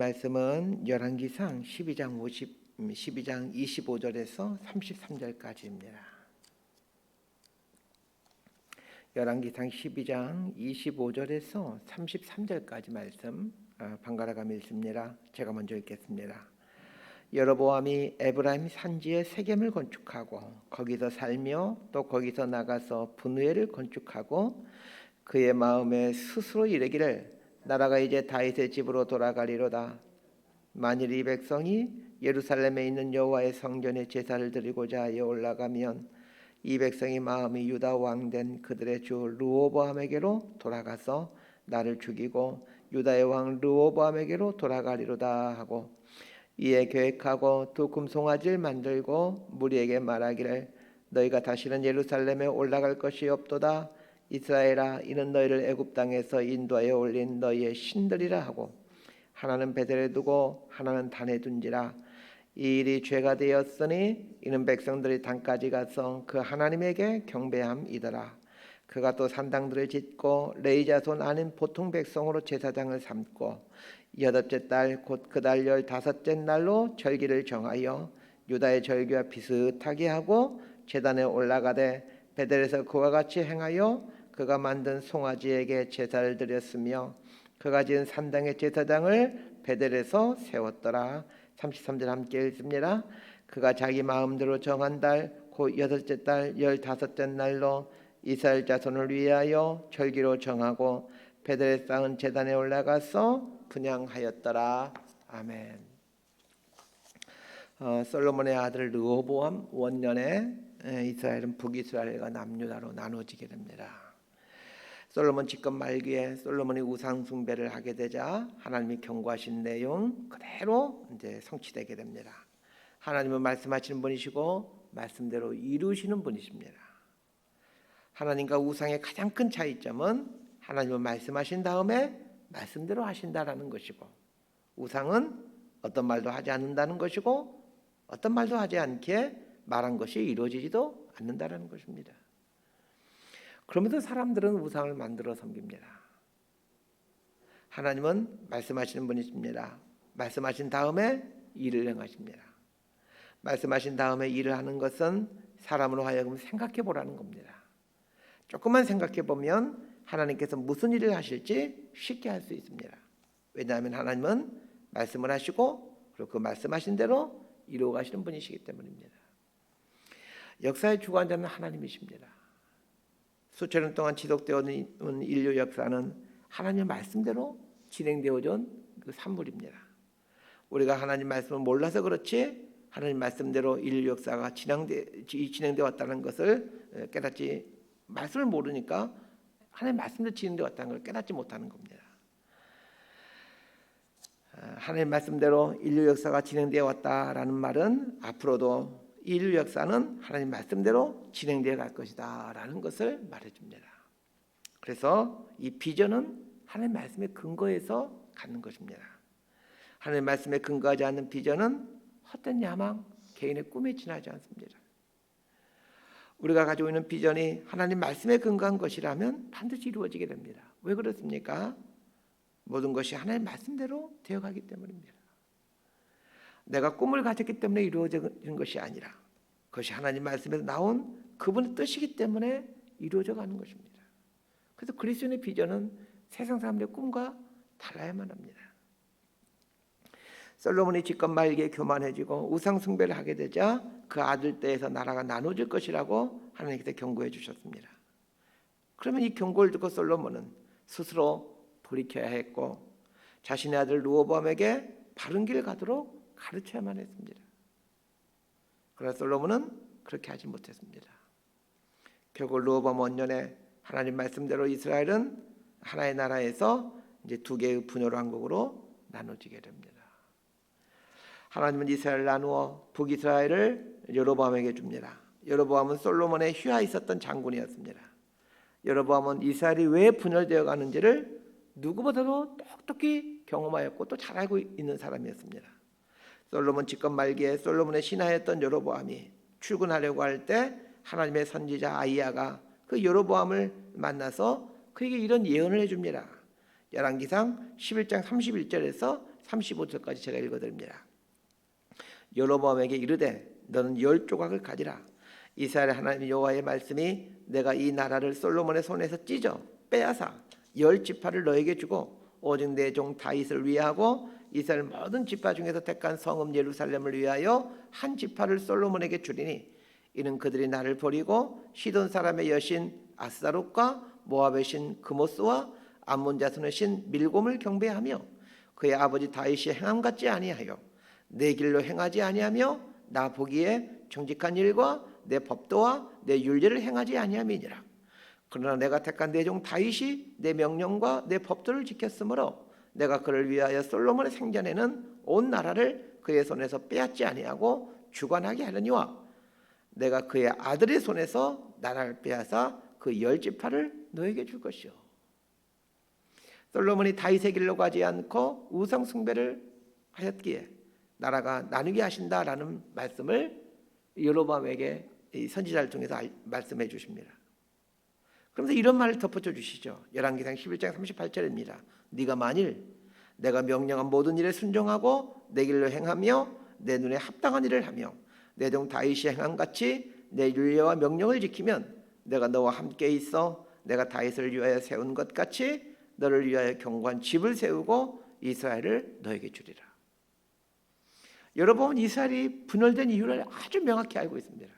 말씀은 열왕기상 12장 25절에서 33절까지입니다. 열왕기상 12장 25절에서 33절까지 말씀 번갈아가며 읽습니다. 제가 먼저 읽겠습니다. 여로보암이 에브라임 산지에 세겜을 건축하고 거기서 살며 또 거기서 나가서 분우엘을 건축하고 그의 마음에 스스로 이르기를 나라가 이제 다윗의 집으로 돌아가리로다. 만일 이 백성이 예루살렘에 있는 여호와의 성전에 제사를 드리고자 하여 올라가면 이 백성이 마음이 유다 왕된 그들의 주 르호보암에게로 돌아가서 나를 죽이고 유다의 왕 르호보암에게로 돌아가리로다 하고 이에 계획하고 두 금송아지를 만들고 무리에게 말하기를 너희가 다시는 예루살렘에 올라갈 것이 없도다. 이스라엘아, 이는 너희를 애굽 땅에서 인도하여 올린 너희의 신들이라 하고 하나는 베델에 두고 하나는 단에 둔지라. 이 일이 죄가 되었으니 이는 백성들이 단까지 가서 그 하나님에게 경배함이더라. 그가 또 산당들을 짓고 레위 자손 아닌 보통 백성으로 제사장을 삼고 여덟째 달 곧 그 달 15째 날로 절기를 정하여 유다의 절기와 비슷하게 하고 제단에 올라가되 베델에서 그와 같이 행하여 그가 만든 송아지에게 제사를 드렸으며 그가 지은 산당의 제사장을 베델에서 세웠더라. 33절 함께 읽습니다. 그가 자기 마음대로 정한 달 곧 여덟째 달 15째 날로 이스라엘 자손을 위하여 절기로 정하고 베델에 쌓은 제단에 올라가서 분향하였더라. 아멘. 솔로몬의 아들 르호보암 원년에 이스라엘은 북이스라엘과 남유다로 나눠지게 됩니다. 솔로몬 집권 말기에 솔로몬이 우상 숭배를 하게 되자 하나님이 경고하신 내용 그대로 이제 성취되게 됩니다. 하나님은 말씀하시는 분이시고 말씀대로 이루시는 분이십니다. 하나님과 우상의 가장 큰 차이점은 하나님은 말씀하신 다음에 말씀대로 하신다라는 것이고 우상은 어떤 말도 하지 않는다는 것이고 어떤 말도 하지 않게 말한 것이 이루어지지도 않는다라는 것입니다. 그러면서 사람들은 우상을 만들어 섬깁니다. 하나님은 말씀하시는 분이십니다. 말씀하신 다음에 일을 행하십니다. 말씀하신 다음에 일을 하는 것은 사람으로 하여금 생각해 보라는 겁니다. 조금만 생각해 보면 하나님께서 무슨 일을 하실지 쉽게 할 수 있습니다. 왜냐하면 하나님은 말씀을 하시고 그리고 그 말씀하신 대로 이루어 가시는 분이시기 때문입니다. 역사의 주관자는 하나님이십니다. 수천 년 동안 지속되어 온 인류 역사는 하나님의 말씀대로 진행되어져 온 그 산물입니다. 우리가 하나님 말씀을 몰라서 그렇지 하나님 말씀대로 인류 역사가 진행되어 왔다는 것을 깨닫지 말씀을 모르니까 하나님 말씀대로 진행되어 왔다는 걸 깨닫지 못하는 겁니다. 하나님 말씀대로 인류 역사가 진행되어 왔다라는 말은 앞으로도 인류 역사는 하나님 말씀대로 진행되어 갈 것이다 라는 것을 말해줍니다. 그래서 이 비전은 하나님 말씀의 근거에서 갖는 것입니다. 하나님 말씀에 근거하지 않는 비전은 헛된 야망, 개인의 꿈에 지나지 않습니다. 우리가 가지고 있는 비전이 하나님 말씀에 근거한 것이라면 반드시 이루어지게 됩니다. 왜 그렇습니까? 모든 것이 하나님 말씀대로 되어가기 때문입니다. 내가 꿈을 가졌기 때문에 이루어지는 것이 아니라 그것이 하나님 말씀에서 나온 그분의 뜻이기 때문에 이루어져 가는 것입니다. 그래서 그리스도인의 비전은 세상 사람들의 꿈과 달라야만 합니다. 솔로몬이 집권 말기에 교만해지고 우상 숭배를 하게 되자 그 아들 때에서 나라가 나눠질 것이라고 하나님께서 경고해 주셨습니다. 그러면 이 경고를 듣고 솔로몬은 스스로 돌이켜야 했고 자신의 아들 르호보암에게 바른 길을 가도록 가르쳐야만 했습니다. 그러나 솔로몬은 그렇게 하지 못했습니다. 결국 르호보암 원년에 하나님 말씀대로 이스라엘은 하나의 나라에서 이제 두 개의 분열 왕국으로 나눠지게 됩니다. 하나님은 이스라엘을 나누어 북이스라엘을 여로보암에게 줍니다. 여로보암은 솔로몬의 휘하에 있었던 장군이었습니다. 여로보암은 이스라엘이 왜 분열되어 가는지를 누구보다도 똑똑히 경험하였고 또 잘 알고 있는 사람이었습니다. 솔로몬 집권 말기에 솔로몬의 신하였던 여로보암이 출근하려고 할 때 하나님의 선지자 아이야가 그 여로보암을 만나서 그에게 이런 예언을 해줍니다. 열왕기상 11장 31절에서 35절까지 제가 읽어드립니다. 여로보암에게 이르되 너는 10조각을 가지라. 이스라엘 하나님 여호와의 말씀이 내가 이 나라를 솔로몬의 손에서 찢어 빼앗아 10지파를 너에게 주고 오직 내 종 다윗을 위하고 이스라엘 모든 지파 중에서 택한 성읍 예루살렘을 위하여 한 지파를 솔로몬에게 주리니 이는 그들이 나를 버리고 시돈 사람의 여신 아스다롯과 모압의 신 그모스와 암몬 자손의 신 밀곰을 경배하며 그의 아버지 다윗이 행함 같지 아니하여 내 길로 행하지 아니하며 나 보기에 정직한 일과 내 법도와 내 율례를 행하지 아니함이니라. 그러나 내가 택한 내 종 다윗이 내 명령과 내 법도를 지켰으므로 내가 그를 위하여 솔로몬의 생전에는 온 나라를 그의 손에서 빼앗지 아니하고 주관하게 하려니와 내가 그의 아들의 손에서 나라를 빼앗아 그 10지파를 너에게 줄 것이요. 솔로몬이 다윗의 길로 가지 않고 우상 숭배를 하였기에 나라가 나누게 하신다라는 말씀을 여로보암에게 선지자를 통해서 말씀해 주십니다. 그러면서 이런 말을 덧붙여 주시죠. 열왕기상 11장 38절입니다. 네가 만일 내가 명령한 모든 일에 순종하고 내 길로 행하며 내 눈에 합당한 일을 하며 내 종 다윗이 행한 같이 내 율례와 명령을 지키면 내가 너와 함께 있어 내가 다윗을 위하여 세운 것 같이 너를 위하여 견고한 집을 세우고 이스라엘을 너에게 주리라. 여러분, 이스라엘이 분열된 이유를 아주 명확히 알고 있습니다.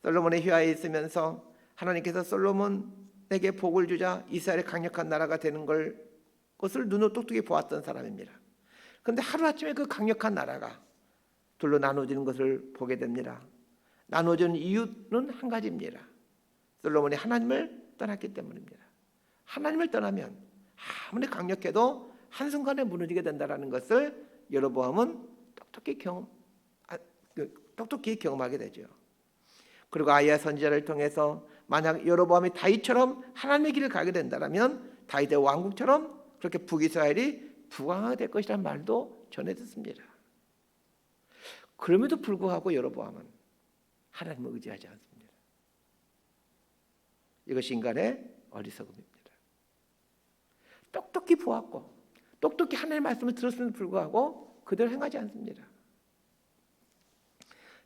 솔로몬의 휘하에 있으면서 하나님께서 솔로몬에게 복을 주자 이스라엘의 강력한 나라가 되는 것을 눈으로 똑똑히 보았던 사람입니다. 그런데 하루아침에 그 강력한 나라가 둘로 나눠지는 것을 보게 됩니다. 나눠지는 이유는 한 가지입니다. 솔로몬이 하나님을 떠났기 때문입니다. 하나님을 떠나면 아무리 강력해도 한순간에 무너지게 된다는 것을 여로보암은 똑똑히 경험하게 되죠. 그리고 아이야 선지자를 통해서 만약 여로보암이 다윗처럼 하나님의 길을 가게 된다면 다윗의 왕국처럼 그렇게 북이스라엘이 부강하게 될 것이라는 말도 전해 듣습니다. 그럼에도 불구하고 여로보암은 하나님을 의지하지 않습니다. 이것이 인간의 어리석음입니다. 똑똑히 보았고 똑똑히 하나님의 말씀을 들었음에도 불구하고 그대로 행하지 않습니다.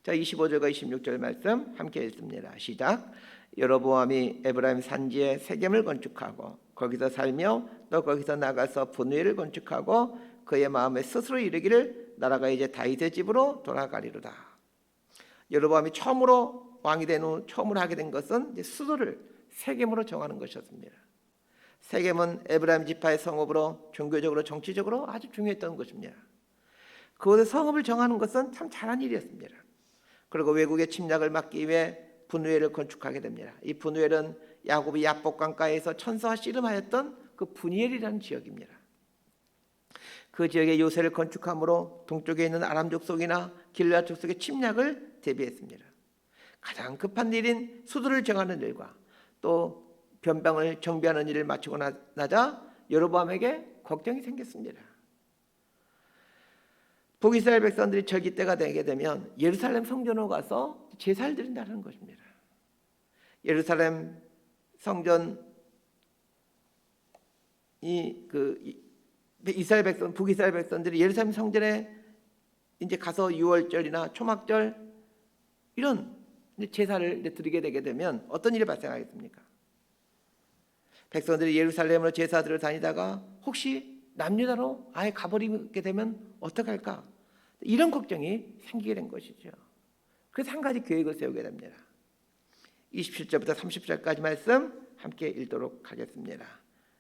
자, 25절과 26절 말씀 함께 읽습니다. 시작. 여로보암이 에브라임 산지에 세겜을 건축하고 거기서 살며 또 거기서 나가서 분회를 건축하고 그의 마음에 스스로 이르기를 나라가 이제 다윗의 집으로 돌아가리로다. 여로보암이 처음으로 왕이 된 후 처음으로 하게 된 것은 수도를 세겜으로 정하는 것이었습니다. 세겜은 에브라임 지파의 성읍으로 종교적으로 정치적으로 아주 중요했던 것입니다. 그곳에 성읍을 정하는 것은 참 잘한 일이었습니다. 그리고 외국의 침략을 막기 위해 분우엘을 건축하게 됩니다. 이 분우엘은 야곱이 야복 강가에서 천사와 씨름하였던 그 분이엘이라는 지역입니다. 그 지역에 요새를 건축함으로 동쪽에 있는 아람 족속이나 길르앗 족속의 침략을 대비했습니다. 가장 급한 일인 수도를 정하는 일과 또 변방을 정비하는 일을 마치고 나자 여로보암에게 걱정이 생겼습니다. 북이스라엘 백성들이 절기 때가 되게 되면 예루살렘 성전으로 가서 제사를 드린다는 것입니다. 예루살렘 성전이 북이스라엘 백성들이 예루살렘 성전에 이제 가서 유월절이나 초막절 이런 제사를 드리게 되게 되면 어떤 일이 발생하겠습니까? 백성들이 예루살렘으로 제사들을 다니다가 혹시 남유다로 아예 가버리게 되면 어떡할까? 이런 걱정이 생기게 된 것이죠. 그래서 한 가지 계획을 세우게 됩니다. 27절부터 30절까지 말씀 함께 읽도록 하겠습니다.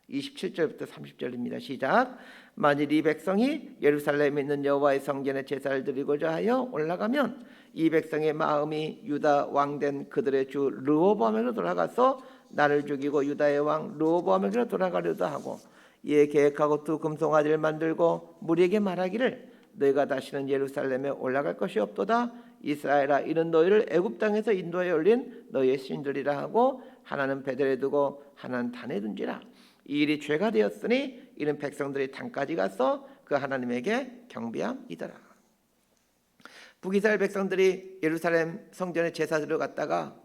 27절부터 30절입니다. 시작. 만일 이 백성이 예루살렘에 있는 여호와의 성전에 제사를 드리고자 하여 올라가면 이 백성의 마음이 유다 왕된 그들의 주 르호보암에게로 돌아가서 나를 죽이고 유다의 왕 르호보암에게로 돌아가려다 하고 이에 계획하고 두 금송아지를 만들고 무리에게 말하기를 너희가 다시는 예루살렘에 올라갈 것이 없도다. 이스라엘아, 이는 너희를 애굽 땅에서 인도에 올린 너희의 신들이라 하고 하나는 베델에 두고 하나는 단에 둔지라. 이 일이 죄가 되었으니 이는 백성들이 단까지 가서 그 하나님에게 경배함이더라. 북이스라엘 백성들이 예루살렘 성전에 제사 드려 갔다가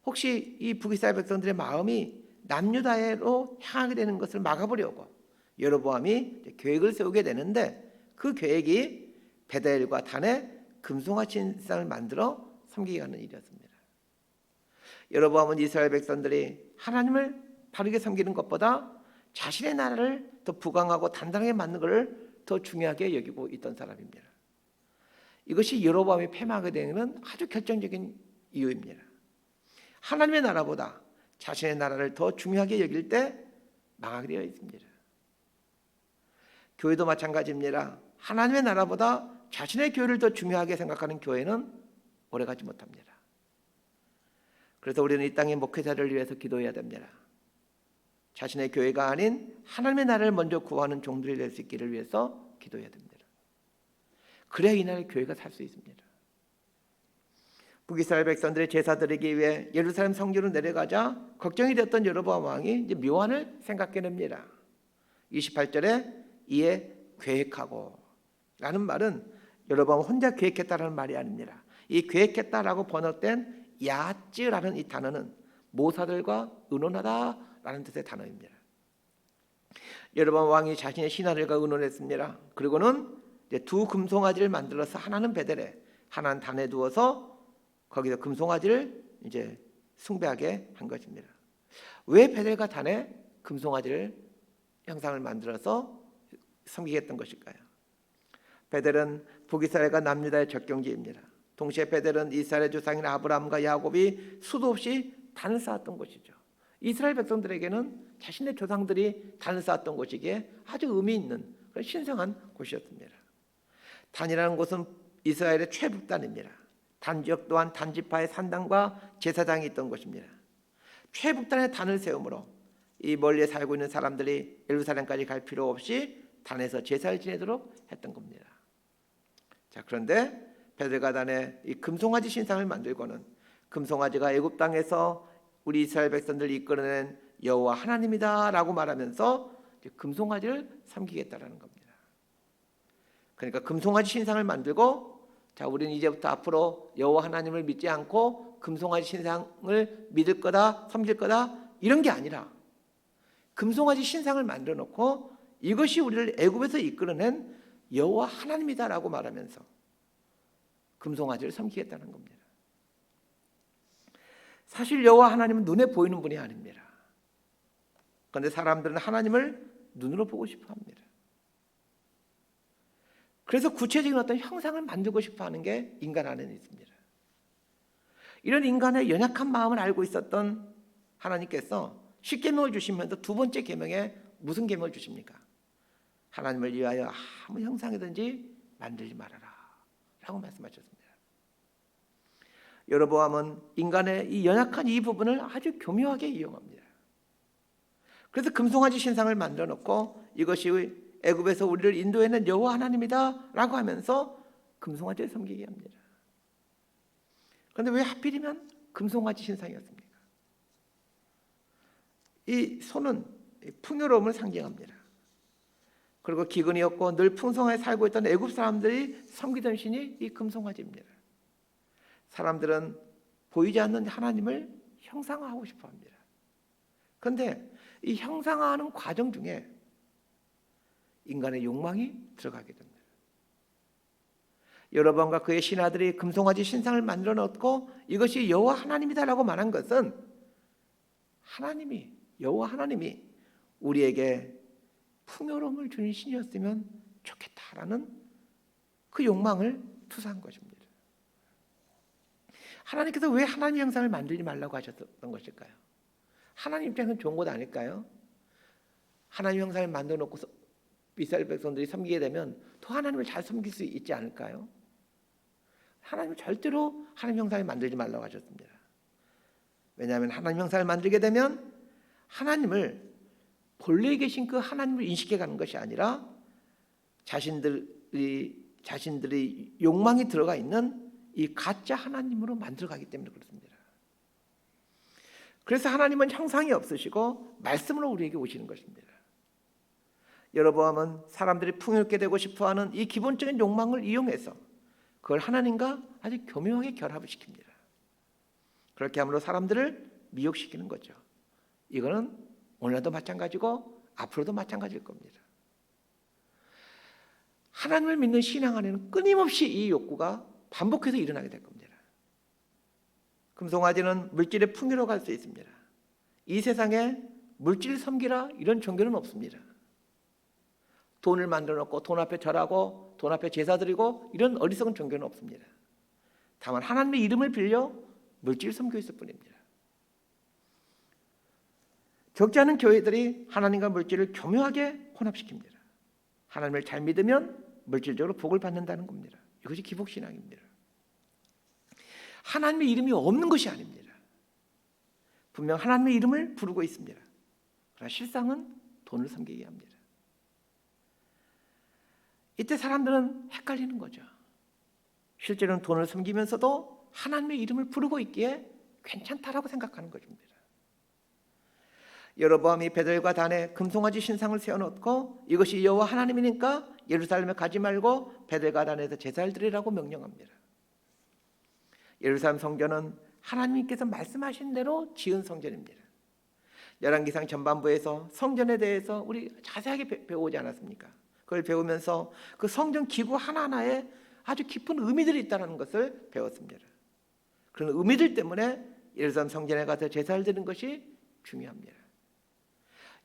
혹시 이 북이스라엘 백성들의 마음이 남유다로 향하게 되는 것을 막아보려고 여로보암이 계획을 세우게 되는데 그 계획이 베델과 단에 금송아지 신상을 만들어 섬기게 하는 일이었습니다. 여로보암은 이스라엘 백성들이 하나님을 바르게 섬기는 것보다 자신의 나라를 더 부강하고 단단하게 만드는 것을 더 중요하게 여기고 있던 사람입니다. 이것이 여로보암이 패망하게 되는 아주 결정적인 이유입니다. 하나님의 나라보다 자신의 나라를 더 중요하게 여길 때 망하게 되어 있습니다. 교회도 마찬가지입니다. 하나님의 나라보다 자신의 교회를 더 중요하게 생각하는 교회는 오래가지 못합니다. 그래서 우리는 이 땅의 목회자를 위해서 기도해야 됩니다. 자신의 교회가 아닌 하나님의 나라를 먼저 구하는 종들이 될 수 있기를 위해서 기도해야 됩니다. 그래야 이 나라의 교회가 살 수 있습니다. 북이스라엘 백성들의 제사 드리기 위해 예루살렘 성전으로 내려가자 걱정이 되었던 여로보암 왕이 이제 묘안을 생각해냅니다. 28절에 이에 계획하고 라는 말은 여로보암 혼자 계획했다라는 말이 아닙니다. 이 계획했다라고 번역된 야쯔라는 이 단어는 모사들과 의논하다라는 뜻의 단어입니다. 여로보암 왕이 자신의 신하들과 의논했습니다. 그리고는 이제 두 금송아지를 만들어서 하나는 베델에 하나는 단에 두어서 거기서 금송아지를 이제 숭배하게 한 것입니다. 왜 베델과 단에 금송아지를 형상을 만들어서 섬기게 했던 것일까요? 베델은 북이스라엘과 남유다의 접경지입니다. 동시에 베델은 이스라엘의 조상인 아브라함과 야곱이 수도 없이 단을 쌓았던 곳이죠. 이스라엘 백성들에게는 자신의 조상들이 단을 쌓았던 곳이기에 아주 의미 있는 그런 신성한 곳이었습니다. 단이라는 곳은 이스라엘의 최북단입니다. 단 지역 또한 단지파의 산당과 제사장이 있던 곳입니다. 최북단에 단을 세우므로 이 멀리에 살고 있는 사람들이 예루살렘까지 갈 필요 없이 단에서 제사를 지내도록 했던 겁니다. 자, 그런데 베델과 단에 이 금송아지 신상을 만들고는 금송아지가 애굽 땅에서 우리 이스라엘 백성들을 이끌어낸 여호와 하나님이다라고 말하면서 금송아지를 섬기겠다라는 겁니다. 그러니까 금송아지 신상을 만들고 자, 우리는 이제부터 앞으로 여호와 하나님을 믿지 않고 금송아지 신상을 믿을 거다, 섬길 거다 이런 게 아니라 금송아지 신상을 만들어 놓고 이것이 우리를 애굽에서 이끌어낸 여호와 하나님이다라고 말하면서 금송아지를 섬기겠다는 겁니다. 사실 여호와 하나님은 눈에 보이는 분이 아닙니다. 그런데 사람들은 하나님을 눈으로 보고 싶어 합니다. 그래서 구체적인 어떤 형상을 만들고 싶어 하는 게 인간 안에는 있습니다. 이런 인간의 연약한 마음을 알고 있었던 하나님께서 십계명을 주시면서 두 번째 계명에 무슨 계명을 주십니까? 하나님을 위하여 아무 형상이든지 만들지 말아라 라고 말씀하셨습니다. 여로보암은 인간의 이 연약한 이 부분을 아주 교묘하게 이용합니다. 그래서 금송아지 신상을 만들어 놓고 이것이 애굽에서 우리를 인도해낸 여호와 하나님이다 라고 하면서 금송아지를 섬기게 합니다. 그런데 왜 하필이면 금송아지 신상이었습니까? 이 소는 풍요로움을 상징합니다. 그리고 기근이 없고 늘 풍성하게 살고 있던 애굽 사람들이 섬기던 신이 이 금송아지입니다. 사람들은 보이지 않는 하나님을 형상화하고 싶어 합니다. 그런데 이 형상화하는 과정 중에 인간의 욕망이 들어가게 됩니다. 여로보암과 그의 신하들이 금송아지 신상을 만들어 놓고 이것이 여호와 하나님이다라고 말한 것은 여호와 하나님이 우리에게 풍요로움을 주는 신이었으면 좋겠다라는 그 욕망을 투사한 것입니다. 하나님께서 왜 하나님 형상을 만들지 말라고 하셨던 것일까요? 하나님 입장에서는 좋은 것 아닐까요? 하나님 형상을 만들어 놓고 이스라엘 백성들이 섬기게 되면 더 하나님을 잘 섬길 수 있지 않을까요? 하나님은 절대로 하나님 형상을 만들지 말라고 하셨습니다. 왜냐하면 하나님 형상을 만들게 되면 하나님을 본래 계신 그 하나님을 인식해가는 것이 아니라 자신들이 욕망이 들어가 있는 이 가짜 하나님으로 만들어가기 때문에 그렇습니다. 그래서 하나님은 형상이 없으시고 말씀으로 우리에게 오시는 것입니다. 여로보암은 사람들이 풍요롭게 되고 싶어하는 이 기본적인 욕망을 이용해서 그걸 하나님과 아주 교묘하게 결합을 시킵니다. 그렇게 함으로 사람들을 미혹시키는 거죠. 이거는 오늘도 마찬가지고 앞으로도 마찬가지일 겁니다. 하나님을 믿는 신앙 안에는 끊임없이 이 욕구가 반복해서 일어나게 될 겁니다. 금송아지는 물질의 풍요로 갈 수 있습니다. 이 세상에 물질 섬기라 이런 종교는 없습니다. 돈을 만들어 놓고 돈 앞에 절하고 돈 앞에 제사 드리고 이런 어리석은 종교는 없습니다. 다만 하나님의 이름을 빌려 물질 섬겨 있을 뿐입니다. 적지 않은 교회들이 하나님과 물질을 교묘하게 혼합시킵니다. 하나님을 잘 믿으면 물질적으로 복을 받는다는 겁니다. 이것이 기복신앙입니다. 하나님의 이름이 없는 것이 아닙니다. 분명 하나님의 이름을 부르고 있습니다. 그러나 실상은 돈을 섬기게 합니다. 이때 사람들은 헷갈리는 거죠. 실제로는 돈을 섬기면서도 하나님의 이름을 부르고 있기에 괜찮다라고 생각하는 것입니다. 여로보암이 베델과 단에 금송아지 신상을 세워놓고 이것이 여호와 하나님이니까 예루살렘에 가지 말고 베델과 단에서 제사를 드리라고 명령합니다. 예루살렘 성전은 하나님께서 말씀하신 대로 지은 성전입니다. 열왕기상 전반부에서 성전에 대해서 우리 자세하게 배우지 않았습니까? 그걸 배우면서 그 성전 기구 하나하나에 아주 깊은 의미들이 있다는 것을 배웠습니다. 그런 의미들 때문에 예루살렘 성전에 가서 제사를 드리는 것이 중요합니다.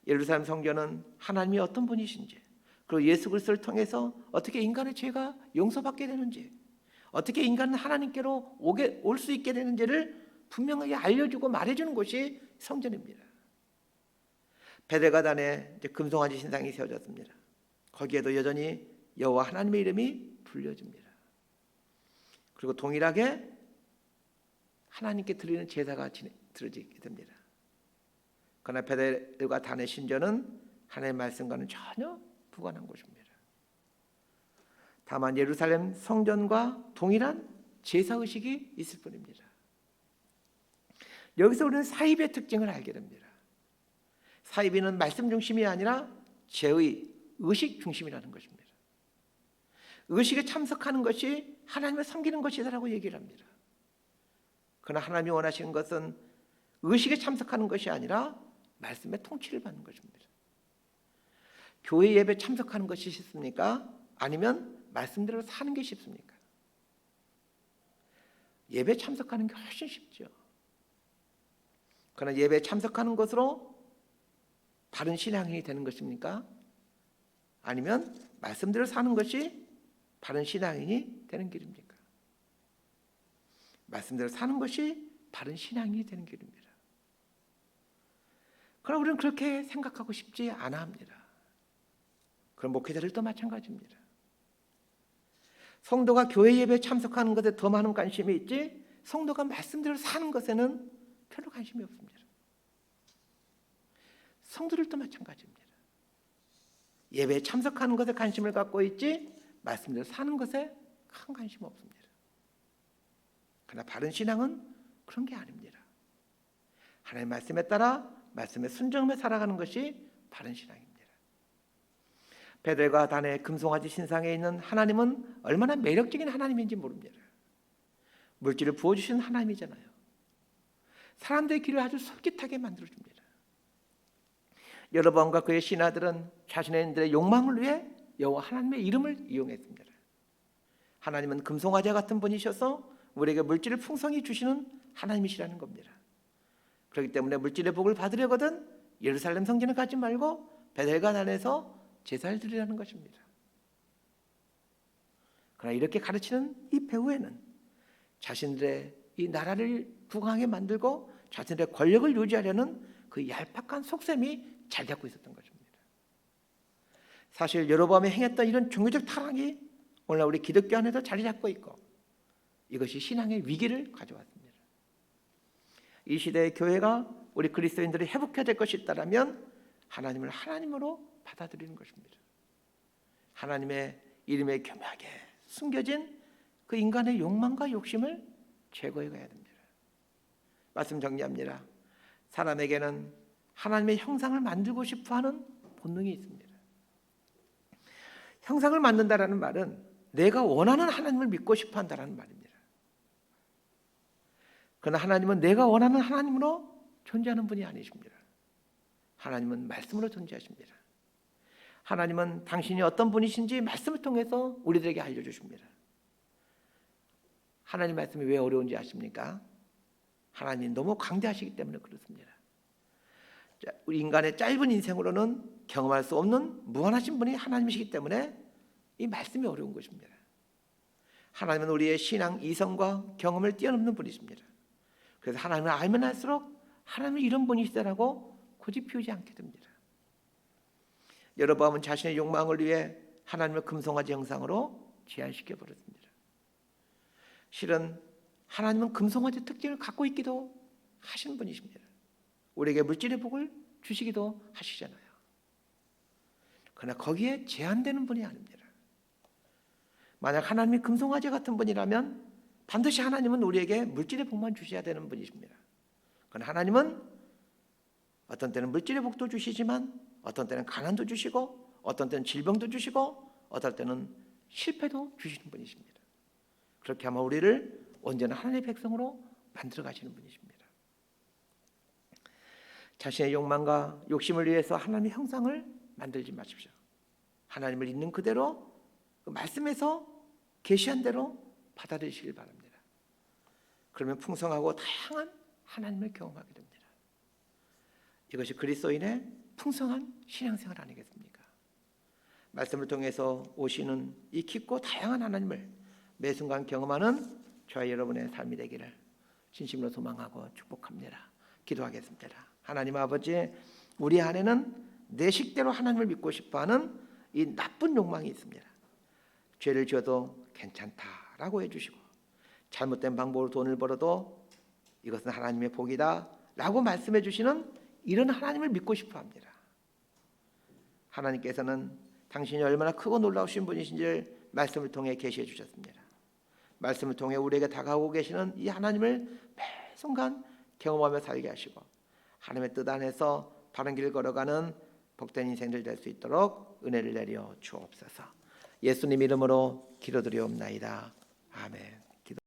예루살렘 성전은 하나님이 어떤 분이신지, 그리고 예수 그리스도를 통해서 어떻게 인간의 죄가 용서받게 되는지, 어떻게 인간은 하나님께로 올 수 있게 되는지를 분명하게 알려주고 말해주는 곳이 성전입니다. 베델가단에 금송아지 신상이 세워졌습니다. 거기에도 여전히 여호와 하나님의 이름이 불려집니다. 그리고 동일하게 하나님께 드리는 제사가 드려지게 됩니다. 그러나 베델과 단의 신전은 하나님의 말씀과는 전혀 무관한 곳입니다. 다만 예루살렘 성전과 동일한 제사의식이 있을 뿐입니다. 여기서 우리는 사입의 특징을 알게 됩니다. 사입이는 말씀 중심이 아니라 제의, 의식 중심이라는 것입니다. 의식에 참석하는 것이 하나님을 섬기는 것이다라고 얘기를 합니다. 그러나 하나님이 원하시는 것은 의식에 참석하는 것이 아니라 말씀의 통치를 받는 것입니다. 교회 예배 참석하는 것이 쉽습니까? 아니면 말씀대로 사는 게 쉽습니까? 예배 참석하는 게 훨씬 쉽죠. 그러나 예배에 참석하는 것으로 바른 신앙인이 되는 것입니까? 아니면 말씀대로 사는 것이 바른 신앙인이 되는 길입니까? 말씀대로 사는 것이 바른 신앙인이 되는 길입니다. 그러나 우리는 그렇게 생각하고 싶지 않아 합니다. 그럼 목회자들도 마찬가지입니다. 성도가 교회 예배에 참석하는 것에 더 많은 관심이 있지 성도가 말씀대로 사는 것에는 별로 관심이 없습니다. 성도들도 마찬가지입니다. 예배에 참석하는 것에 관심을 갖고 있지 말씀대로 사는 것에 큰 관심 없습니다. 그러나 바른 신앙은 그런 게 아닙니다. 하나님의 말씀에 따라 말씀에 순종하며 살아가는 것이 바른 신앙입니다. 베델과 단의 금송아지 신상에 있는 하나님은 얼마나 매력적인 하나님인지 모릅니다. 물질을 부어주신 하나님이잖아요. 사람들의 길을 아주 솔깃하게 만들어줍니다. 여로보암과 그의 신하들은 자신들의 욕망을 위해 여호와 하나님의 이름을 이용했습니다. 하나님은 금송아지 같은 분이셔서 우리에게 물질을 풍성히 주시는 하나님이시라는 겁니다. 그렇기 때문에 물질의 복을 받으려거든 예루살렘 성전에 가지 말고 베델과 단에서 제사를 드리라는 것입니다. 그러나 이렇게 가르치는 이 배후에는 자신들의 이 나라를 부강하게 만들고 자신들의 권력을 유지하려는 그 얄팍한 속셈이 잘 잡고 있었던 것입니다. 사실 여로보암이 행했던 이런 종교적 타락이 오늘날 우리 기독교 안에도 자리 잡고 있고 이것이 신앙의 위기를 가져왔습니다. 이 시대의 교회가 우리 그리스도인들이 회복해야 될 것이 있다면 하나님을 하나님으로 받아들이는 것입니다. 하나님의 이름에 교묘하게 숨겨진 그 인간의 욕망과 욕심을 제거해 가야 됩니다. 말씀 정리합니다. 사람에게는 하나님의 형상을 만들고 싶어하는 본능이 있습니다. 형상을 만든다라는 말은 내가 원하는 하나님을 믿고 싶어한다라는 말입니다. 그러나 하나님은 내가 원하는 하나님으로 존재하는 분이 아니십니다. 하나님은 말씀으로 존재하십니다. 하나님은 당신이 어떤 분이신지 말씀을 통해서 우리들에게 알려주십니다. 하나님 말씀이 왜 어려운지 아십니까? 하나님이 너무 강대하시기 때문에 그렇습니다. 우리 인간의 짧은 인생으로는 경험할 수 없는 무한하신 분이 하나님이시기 때문에 이 말씀이 어려운 것입니다. 하나님은 우리의 신앙 이성과 경험을 뛰어넘는 분이십니다. 그래서 하나님을 알면 할수록 하나님은 이런 분이시다라고 고집 피우지 않게 됩니다. 여로보암은 자신의 욕망을 위해 하나님을 금송아지 형상으로 제한시켜 버렸습니다. 실은 하나님은 금송아지 특징을 갖고 있기도 하신 분이십니다. 우리에게 물질의 복을 주시기도 하시잖아요. 그러나 거기에 제한되는 분이 아닙니다. 만약 하나님이 금송아지 같은 분이라면 반드시 하나님은 우리에게 물질의 복만 주셔야 되는 분이십니다. 그러나 하나님은 어떤 때는 물질의 복도 주시지만 어떤 때는 가난도 주시고 어떤 때는 질병도 주시고 어떤 때는 실패도 주시는 분이십니다. 그렇게 하면 우리를 언제나 하나님의 백성으로 만들어 가시는 분이십니다. 자신의 욕망과 욕심을 위해서 하나님의 형상을 만들지 마십시오. 하나님을 있는 그대로 그 말씀에서 계시한 대로 받아들이시길 바랍니다. 그러면 풍성하고 다양한 하나님을 경험하게 됩니다. 이것이 그리스도인의 풍성한 신앙생활 아니겠습니까? 말씀을 통해서 오시는 이 깊고 다양한 하나님을 매 순간 경험하는 저와 여러분의 삶이 되기를 진심으로 소망하고 축복합니다. 기도하겠습니다. 하나님 아버지, 우리 안에는 내 식대로 하나님을 믿고 싶어하는 이 나쁜 욕망이 있습니다. 죄를 지어도 괜찮다라고 해주시고 잘못된 방법으로 돈을 벌어도 이것은 하나님의 복이다 라고 말씀해 주시는 이런 하나님을 믿고 싶어합니다. 하나님께서는 당신이 얼마나 크고 놀라우신 분이신지를 말씀을 통해 계시해 주셨습니다. 말씀을 통해 우리에게 다가오고 계시는 이 하나님을 매 순간 경험하며 살게 하시고 하나님의 뜻 안에서 바른 길을 걸어가는 복된 인생들 될 수 있도록 은혜를 내려 주옵소서. 예수님 이름으로 기도드리옵나이다. 아멘.